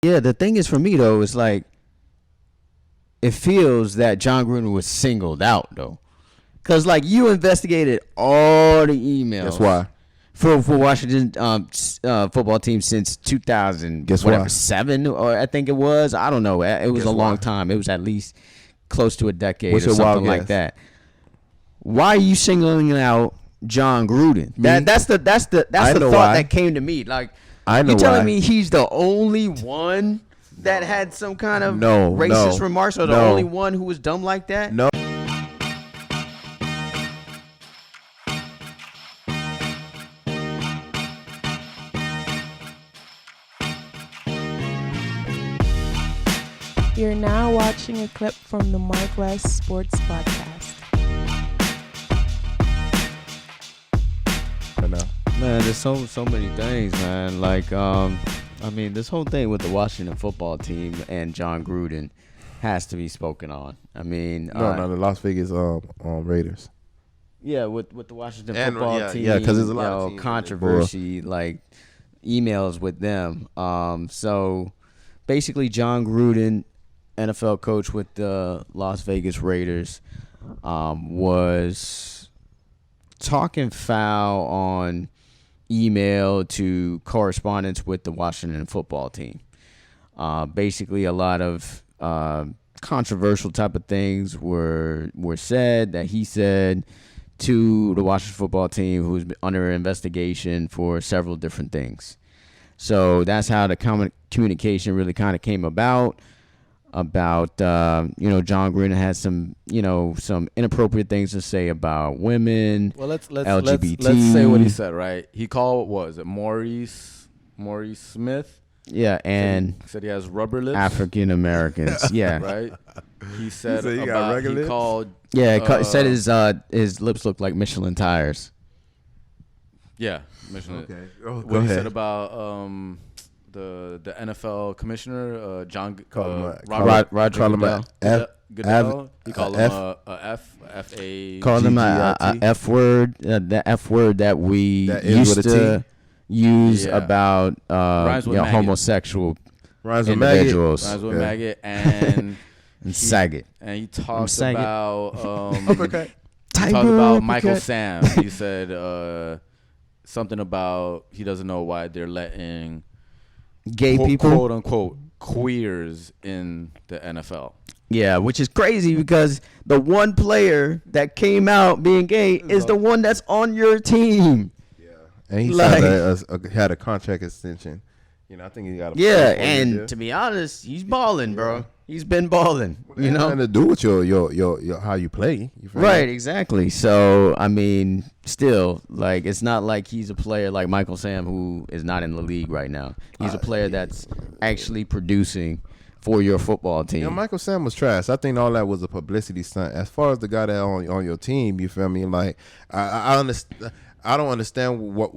Yeah, the thing is for me though, it's like it feels that John Gruden was singled out though, because like you investigated all the emails. That's why. For Washington football team since 2000, Guess whatever, why? 7, or I think it was. I don't know. It was Guess a long why? time. It was at least close to a decade What's or your wild something like guess? that. Why are you singling out John Gruden? That's the know thought why. that came to me. Like, I know you telling why. me he's the only one that had some kind of racist remarks, or the only one who was dumb like that? No. You're now watching a clip from the MarcWes Sports Podcast. Man, there's so many things, man. Like, I mean, this whole thing with the Washington football team and John Gruden has to be spoken on. I mean, No, the Las Vegas Raiders. yeah, with the Washington And, football team, yeah, 'cause there's a lot of teams controversy, like emails with them. So basically, John Gruden, NFL coach with the Las Vegas Raiders, was talking foul on email to correspondence with the Washington football team. Basically, a lot of controversial type of things were said that he said to the Washington football team, who's under investigation for several different things. So that's how the communication really kind of came about. John Gruden had some inappropriate things to say about women. Well, let's LGBT. let's say what he said, right? He called, what was it, Maurice Smith? Yeah, and He said he has rubber lips. African Americans. Yeah, Right? He said said he got about, regular he lips? called, yeah. It said his lips look like Michelin tires. yeah, Michelin. Okay. Oh, go What he ahead. said about the NFL commissioner, John Call him Roger call him Goodell. Goodell. He called him F- a F-A. Called him a GGIT. F word, the F word that we That ends used with a to use Yeah. about Rhymes with maggot. homosexual Rhymes with maggot. individuals Rhymes with Yeah. maggot, and and Saget. and he talked Saget. about Uppercut. he talked about Michael Sam. He said something about he doesn't know why they're letting Gay people. quote unquote queers in the NFL. Yeah, which is crazy because the one player that came out being gay is the one that's on your team. And he Like- had a contract extension. I think he got a Yeah, 4 year and deal. to be honest, he's balling, bro. He's been balling, you know? Nothing to do with your how you play. You feel me? Right, exactly. So, I mean, still, like, it's not like he's a player like Michael Sam who is not in the league right now. He's a player that's actually producing for your football team. Michael Sam was trash. I think all that was a publicity stunt. As far as the guy that on your team, you feel me? Like, I understand. I don't understand what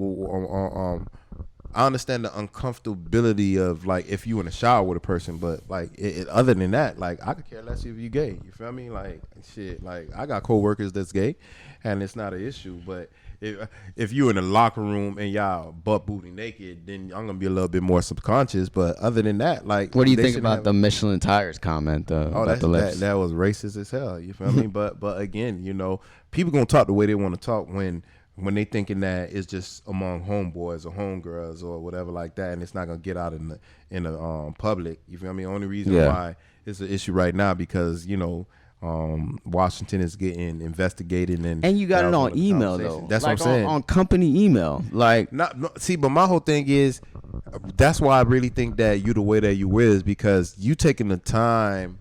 I understand the uncomfortability of, like, if you in a shower with a person, but like other than that, like, I could care less if you gay. You feel me? Like, shit. Like, I got coworkers that's gay, and it's not an issue. But if you in a locker room and y'all butt booty naked, then I'm gonna be a little bit more subconscious. But other than that, like, What do you they think shouldn't about have- the Michelin tires comment about the lips? that was racist as hell. You feel me? But again, people gonna talk the way they want to talk when they thinking that it's just among homeboys or homegirls or whatever like that, and it's not gonna get out in the public. You feel me? Only reason why it's an issue right now because Washington is getting investigated and you got that it was on one of the email, conversations. though. That's like what I'm saying. On company email. Like, See, but my whole thing is that's why I really think that you the way that you is because you taking the time.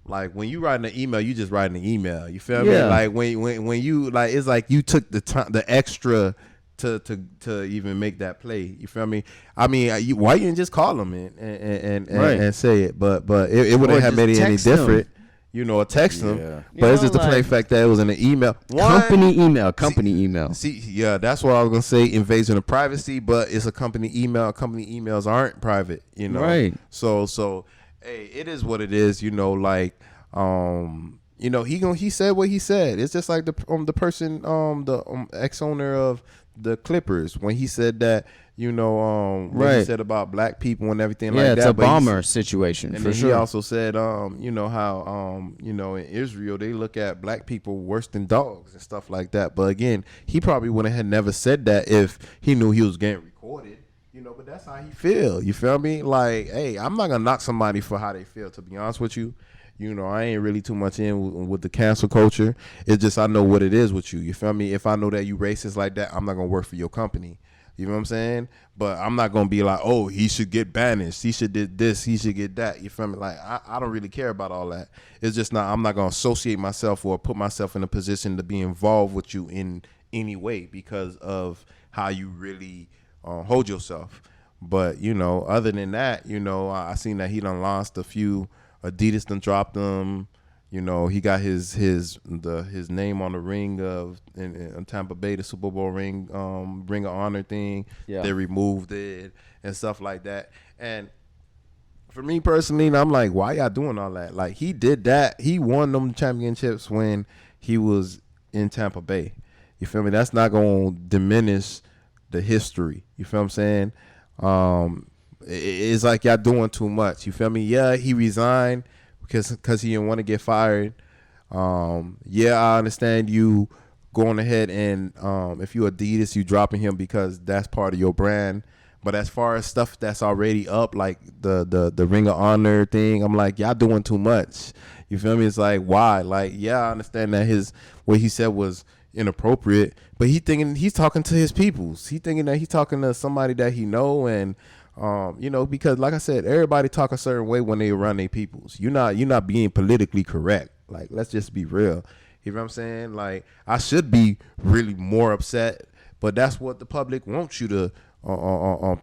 Like, when you writing an email, you just writing an email. You feel me? Yeah. Like when you, like, it's like you took the time, the extra to even make that play. You feel me? I mean, why you didn't just call them and say it? But it wouldn't have made it any different. Or text them. Yeah. But it's just the plain fact that it was in an email. company email. See, yeah, that's what I was gonna say. Invasion of privacy, but it's a company email. Company emails aren't private. Right. So, hey, it is what it is. He said what he said. It's just like the person, the ex owner of the Clippers when he said that what he Right. said about black people and everything Yeah, like it's that. a But he's- bomber situation And for then sure. he also said, how, in Israel, they look at black people worse than dogs and stuff like that. But again, he probably wouldn't have never said that if he knew he was getting recorded, but that's how he feel. You feel me? Like, hey, I'm not going to knock somebody for how they feel, to be honest with you. I ain't really too much in with the cancel culture. It's just I know what it is with you. You feel me? If I know that you racist like that, I'm not going to work for your company. You know what I'm saying? But I'm not going to be like, oh, he should get banished. He should did this. He should get that. You feel me? Like, I don't really care about all that. It's just I'm not going to associate myself or put myself in a position to be involved with you in any way because of how you really hold yourself. But, other than that, I seen that he done lost a few. Adidas done dropped him. He got his name on the ring in Tampa Bay, the Super Bowl ring of honor thing. Yeah. They removed it and stuff like that. And for me personally, I'm like, why y'all doing all that? Like, he did that. He won them championships when he was in Tampa Bay. You feel me? That's not going to diminish the history. You feel what I'm saying? It's like y'all doing too much. You feel me? Yeah, he resigned because he didn't want to get fired. Yeah, I understand you going ahead and if you Adidas, you dropping him because that's part of your brand. But as far as stuff that's already up, like the Ring of Honor thing, I'm like, y'all doing too much. You feel me? It's like, why? Like, yeah, I understand that what he said was inappropriate, but he's talking to his peoples. He thinking that he's talking to somebody that he know, and because like I said, everybody talk a certain way when they around their peoples. You're not being politically correct. Like, let's just be real. You know what I'm saying? Like, I should be really more upset, but that's what the public wants you to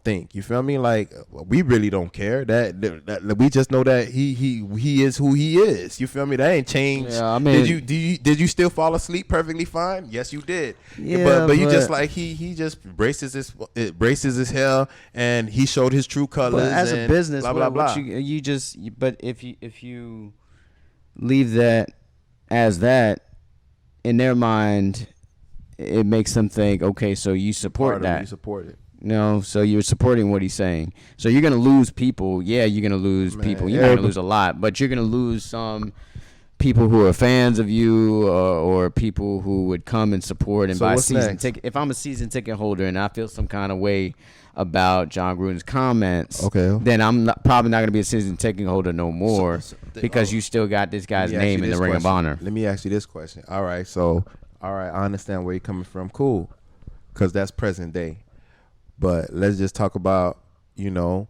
think. You feel me? Like, we really don't care. That we just know that he is who he is. You feel me? That ain't changed. Yeah, I mean, did you still fall asleep perfectly fine? Yes, you did. Yeah, but you just like he just braces his hell, and he showed his true colors. But as a business, blah blah blah. But if you leave that as that, in their mind, it makes them think, okay, so you support that. You support it. No, so you're supporting what he's saying. So you're going to lose people. Yeah, you're going to lose people. You're not going to lose a lot, but you're going to lose some people who are fans of you or people who would come and support and buy season ticket. If I'm a season ticket holder and I feel some kind of way about John Gruden's comments, then I'm probably not going to be a season ticket holder no more because you still got this guy's name in the Ring of Honor. Let me ask you this question. All right, I understand where you're coming from. Cool, because that's present day. But let's just talk about, you don't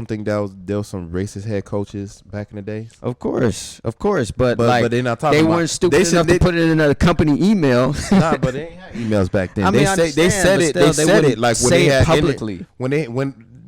think there was some racist head coaches back in the days? Of course, but they're not talking they about, weren't stupid enough to put it in a company email. Nah, but they ain't had emails back then. I mean, they said it like when they had publicly. When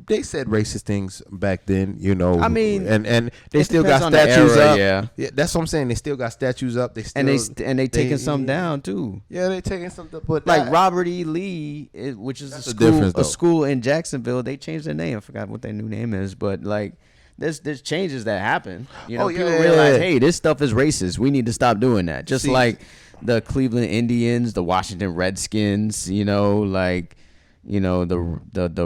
they said racist things back then, I mean, and they it still got depends on the statues era, up. yeah, that's what I'm saying. They still got statues up. They still, and they taking some down too. Yeah, they taking something. But like Robert E. Lee, which is a school in Jacksonville, they changed their name. I forgot what their new name is, but like there's changes that happen. People realize, hey, this stuff is racist. We need to stop doing that. Just like the Cleveland Indians, the Washington Redskins, the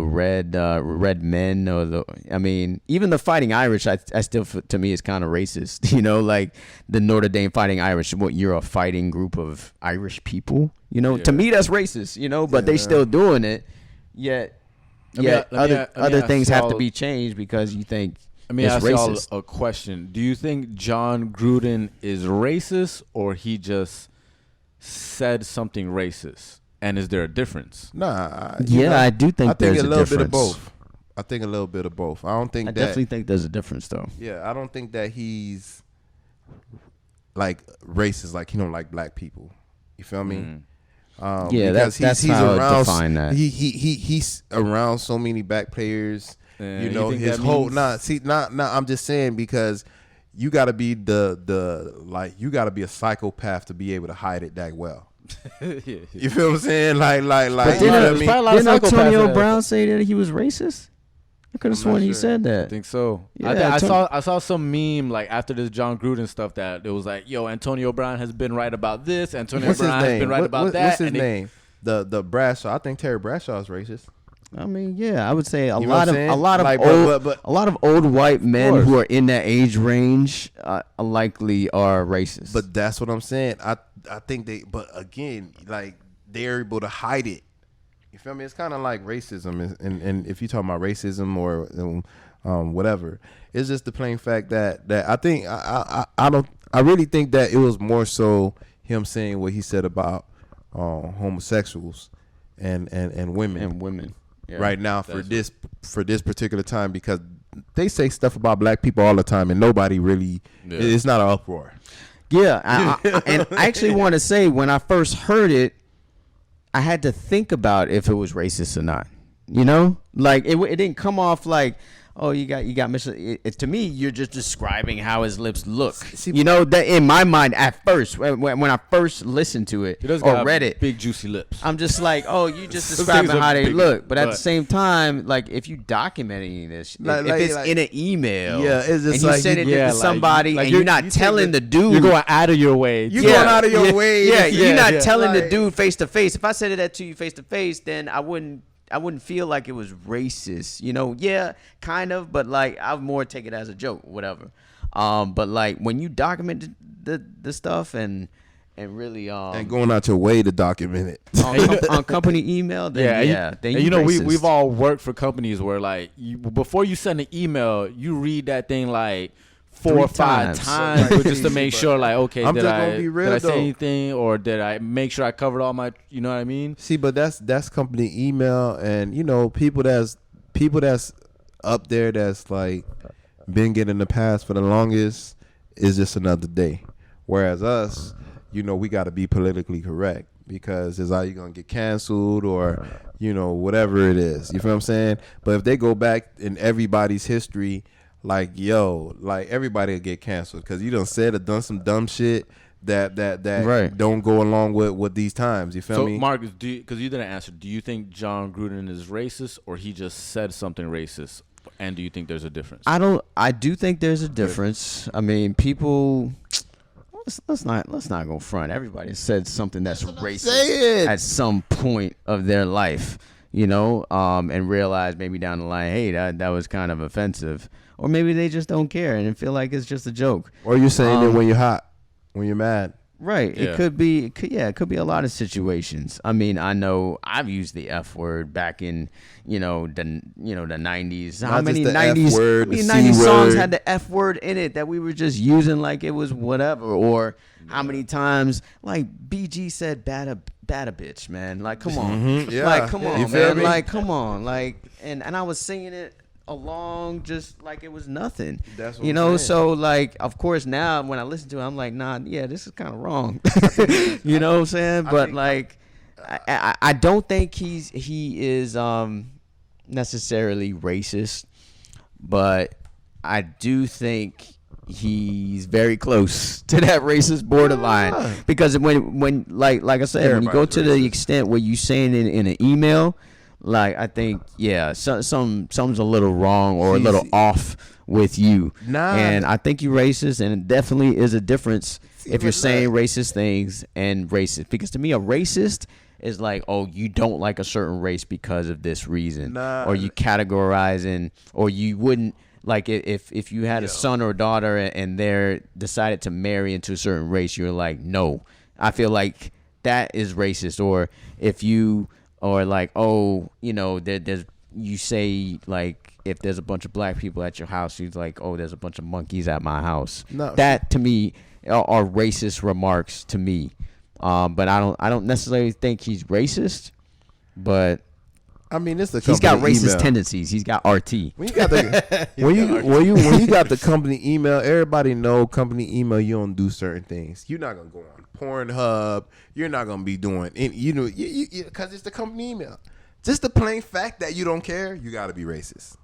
red men, even the Fighting Irish, I still, to me, is kind of racist. Like the Notre Dame Fighting Irish. What, you're a fighting group of Irish people? To me, that's racist. But they still doing it. Yet other things have to be changed because you think. Let me ask y'all a question. Do you think John Gruden is racist, or he just said something racist? And is there a difference? Nah. I do think there's a difference. Bit of both. I think a little bit of both. I definitely think there's a difference, though. Yeah, I don't think that he's like racist, like he don't like black people. You feel me? That's how I would define that. He's around so many black players. His whole I'm just saying, because you got to be you got to be a psychopath to be able to hide it that well. You feel what I'm saying? Like, but didn't Antonio Brown say that he was racist? I could have sworn he said that. I think so. Yeah, I saw some meme like after this John Gruden stuff that it was like, yo, Antonio Brown has been right about this. Antonio Brown has been right about that. What's his name? The Bradshaw. I think Terry Bradshaw is racist. I mean, yeah, I would say a You know what lot I'm of saying? a lot of Like, old but- a lot of old white men course. who are in that age range likely are racist. But that's what I'm saying. I think they, but again, like they're able to hide it. You feel me? It's kind of like racism, and if you talk about racism or whatever, it's just the plain fact that I think I really think that it was more so him saying what he said about homosexuals and women Yeah, right now for this particular time, because they say stuff about black people all the time and nobody really it's not an uproar. Yeah, and I actually want to say when I first heard it, I had to think about if it was racist or not. You know, like it didn't come off like, oh, you got Mr. To me, you're just describing how his lips look. You know, that in my mind at first, when I first listened to it or read it, big juicy lips. I'm just like, oh, you just Some describing things are how they big, look. But at the but- same time, like if you documenting this, Like- if it's like- in an email, Yeah, it's just and you like send it you- to somebody, like and you're not you take telling the dude, You're going out of your way. You going out of your way. yeah, to- you're not yeah. telling the Like- dude face to face. If I said that to you face to face, then I wouldn't feel like it was racist. You know, yeah, kind of, but like I would more take it as a joke, whatever. But like when you document the stuff and really and going out your way to document it. on company email, then then and you know racist. we've all worked for companies where like before you send an email, you read that thing like 4 or 5 times Like, just to make sure like, okay, I'm did just I gonna be real, did I say though. anything, or did I make sure I covered all my, you know what I mean? See, but that's company email, and you know people that's up there that's like been getting the pass for the longest is just another day. Whereas us, you know, we got to be politically correct because it's either gonna get canceled or you know whatever it is. You feel what I'm saying? But if they go back in everybody's history, like like everybody will get canceled because you done said or done some dumb shit that Right. don't go along with these times. You feel So me? Marcus, because you didn't answer, do you think John Gruden is racist or he just said something racist? And do you think there's a difference? I do think there's a difference. I mean, people. Let's not go front. Everybody said something that's racist saying. at some point of their life, you know, and realize maybe down the line, hey, that was kind of offensive, or maybe they just don't care and feel like it's just a joke. Or you're saying it when you're hot, when you're mad. Right. Yeah. It could be a lot of situations. I mean, I know I've used the F word back in, the 90s. How Not many just the 90s, F word, how many the 90s C songs word. had the F word in it that we were just using like it was whatever? Or how many times like BG said bad a bitch, man. Like come on. Mhm, yeah. Like come You on, feel man. me? Like come on. Like and I was singing it along just like it was nothing. That's what you I'm know, saying. so like of course now when I listen to it I'm like, nah, yeah, this is kind of wrong. You know what I'm saying? But like I don't think he is necessarily racist, but I do think he's very close to that racist borderline because when like I said, when you go to the extent where you saying it in an email, like I think something's a little wrong or a little off with you. And I think you're racist, and it definitely is a difference if you're saying racist things and racist, because to me a racist is like, oh, you don't like a certain race because of this reason, or you categorizing, or you wouldn't like if you had a son or a daughter and they're decided to marry into a certain race, you're like, no, I feel like that is racist. Or if you or like, oh, there's you say like if there's a bunch of black people at your house, you're like, oh, there's a bunch of monkeys at my house. That to me are racist remarks to me. But I don't necessarily think he's racist, but I mean, it's he's got company racist email. tendencies. He's got RT. When you got the when you got the company email, everybody know company email. You don't do certain things. You're not gonna go on Pornhub. You're not gonna be doing because it's the company email. Just the plain fact that you don't care, you got to be racist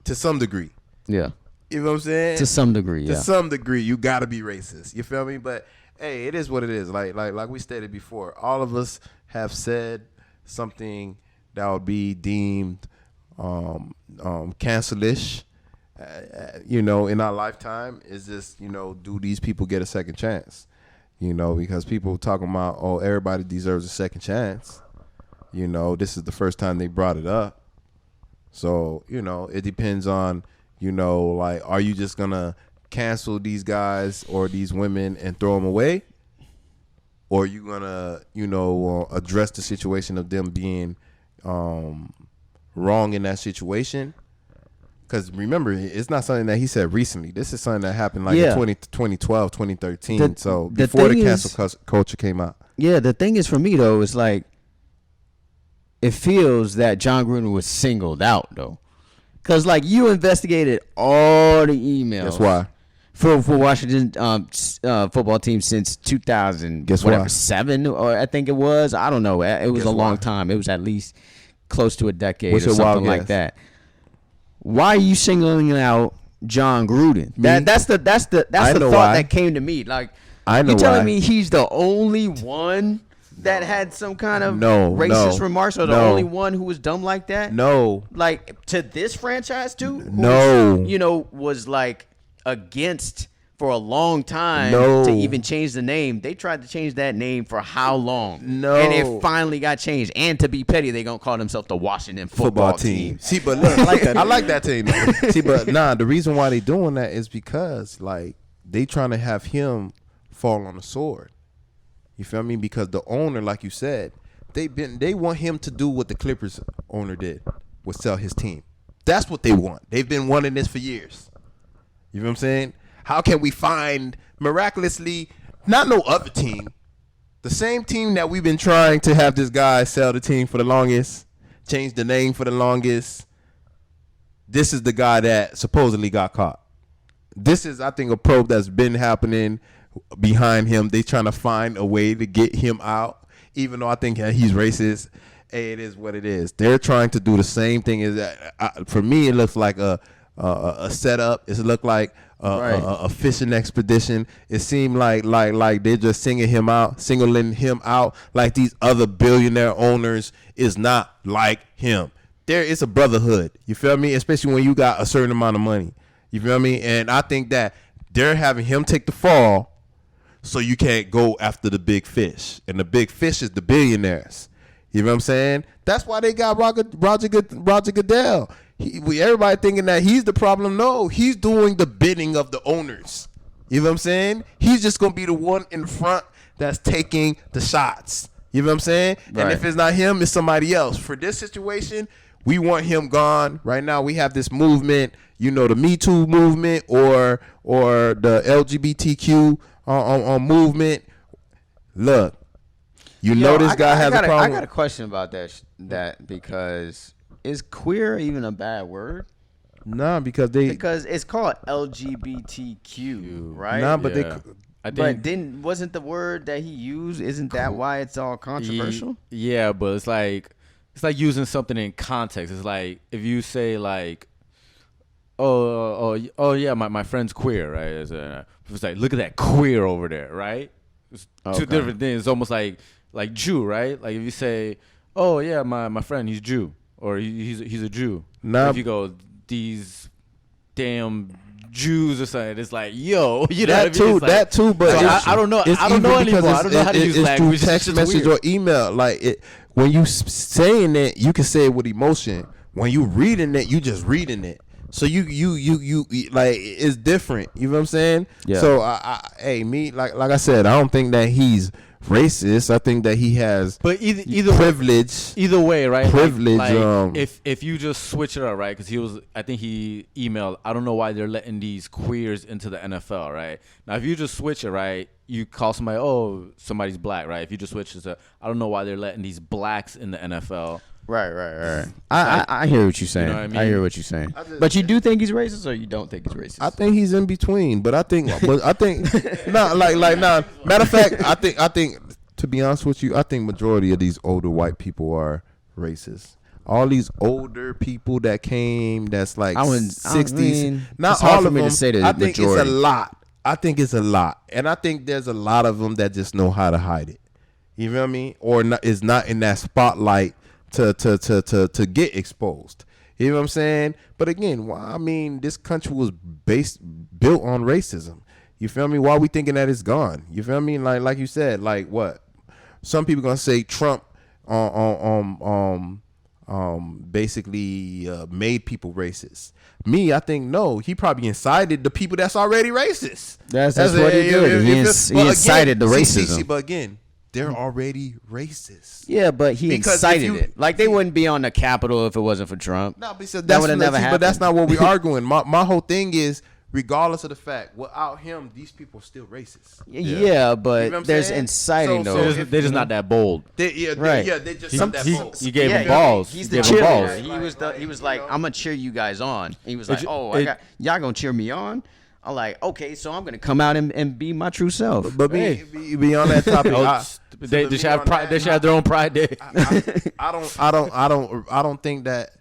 to some degree. Yeah, You know what I'm saying? to some degree. To Yeah, some degree, you got to be racist. You feel me? But hey, it is what it is. Like we stated before, all of us have said something that would be deemed cancelish. In our lifetime, is just do these people get a second chance? Because people talking about, oh, everybody deserves a second chance. This is the first time they brought it up. So, it depends on, like, are you just going to cancel these guys or these women and throw them away? Or are you going to, address the situation of them being wrong in that situation? Because remember, it's not something that he said recently. This is something that happened like in 2012, 2013. So before the cancel culture came out. Yeah, the thing is for me, though, is like, it feels that John Gruden was singled out, though. Because, like, you investigated all the emails. Guess why? For Washington football team since 2000. Guess whatever, why? 7, or I think it was. I don't know. It was Guess a long why? time. It was at least close to a decade What's or your wild something like guess? that. Why are you singling out John Gruden? That's the know thought why. that came to me. Like, I know you telling why. me he's the only one that had some kind of No, racist no, remarks, or the no. only one who was dumb like that? No. Like, to this franchise too? No. Was like against for a long time No. to even change the name. They tried to change that name for how long? No. And it finally got changed. And to be petty, they gonna call themselves the Washington football team. See, but look, I like that team. See, but the reason why they doing that is because, like, they trying to have him fall on the sword. You feel me? Because the owner, like you said, they want him to do what the Clippers owner did, was sell his team. That's what they want. They've been wanting this for years. You know what I'm saying? How can we find miraculously not no other team, the same team that we've been trying to have this guy sell the team for the longest, change the name for the longest? This is the guy that supposedly got caught. This is, I think, a probe that's been happening behind him. They trying to find a way to get him out, even though I think he's racist. Hey, it is what it is. They're trying to do the same thing. As for me, it looks like a setup. It looked like a fishing expedition. It seemed like they're just singling him out like these other billionaire owners is not like him. There is a brotherhood. You feel me? Especially when you got a certain amount of money. You feel me? And I think that they're having him take the fall so you can't go after the big fish. And the big fish is the billionaires. You know what I'm saying? That's why they got Roger Goodell. Everybody thinking that he's the problem. No, he's doing the bidding of the owners. You know what I'm saying? He's just going to be the one in front that's taking the shots. You know what I'm saying? Right. And if it's not him, it's somebody else. For this situation, we want him gone. Right now, we have this movement, the Me Too movement or the LGBTQ movement. Look, this guy has a problem. I got a question about that because is queer even a bad word? Nah, because it's called LGBTQ, right? Nah, but wasn't the word that he used? Isn't that why it's all controversial? Yeah, but it's like using something in context. It's like if you say like, oh yeah, my friend's queer, right? It's like, look at that queer over there, right? It's two different things. It's almost like Jew, right? Like if you say, oh yeah, my friend, he's Jew, or he's a Jew. Nah. If you go, these damn Jews or something, it's like, yo, that too. That too, but so I don't know. I don't know anymore. I don't know how to use language. Through text message or email. Like when you saying it, you can say it with emotion. When you reading it, you just reading it. So you like it's different. You know what I'm saying? Yeah. So like I said, I don't think that he's racist. I think that he has either privilege. Either way, right? Privilege. If you just switch it up, right? Because I think he emailed. I don't know why they're letting these queers into the NFL, right? Now, if you just switch it, right? You call somebody, oh, somebody's black, right? If you just switch it to, I don't know why they're letting these blacks in the NFL. Right. I hear what you're saying. You know what I mean? I hear what you're saying. But you do think he's racist, or you don't think he's racist? I think he's in between, but I think nah. Matter of fact, I think to be honest with you, I think majority of these older white people are racist. All these older people that came, that's like 60s. Not all of them. I think it's a lot. It's a lot, and I think there's a lot of them that just know how to hide it. You know what I mean? Or is not in that spotlight to get exposed. You know what I'm saying? But again, I mean, this country was built on racism. You feel me? Why we thinking that it's gone? You feel me? Like you said, like what? Some people gonna say Trump basically made people racist. Me, I think no. He probably incited the people that's already racist. That's what he did. He incited the racism. See, but again, they're already racist. Yeah, but he Because incited it. Like they wouldn't be on the Capitol if it wasn't for Trump. No, but that would have never happened. But that's not what we're arguing. My whole thing is, regardless of the fact, without him, these people are still racist. Yeah, but You know what I'm there's saying? inciting though. They're just not that bold. They just not that bold. You gave him balls. He's You the gave him balls. cheerleader. He was like, I'm gonna cheer you guys on. And he was like, y'all gonna cheer me on? I'm like, okay, so I'm gonna come out and be my true self. But be on that topic. They should have pride. They should have their own Pride Day. I don't think that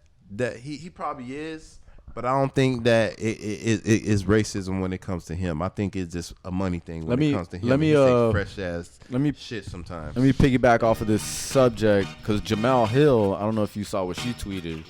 he probably is, but I don't think that it is racism when it comes to him. I think it's just a money thing when it comes to him. Let me fresh ass shit sometimes. Let me piggyback off of this subject because Jamel Hill. I don't know if you saw what she tweeted.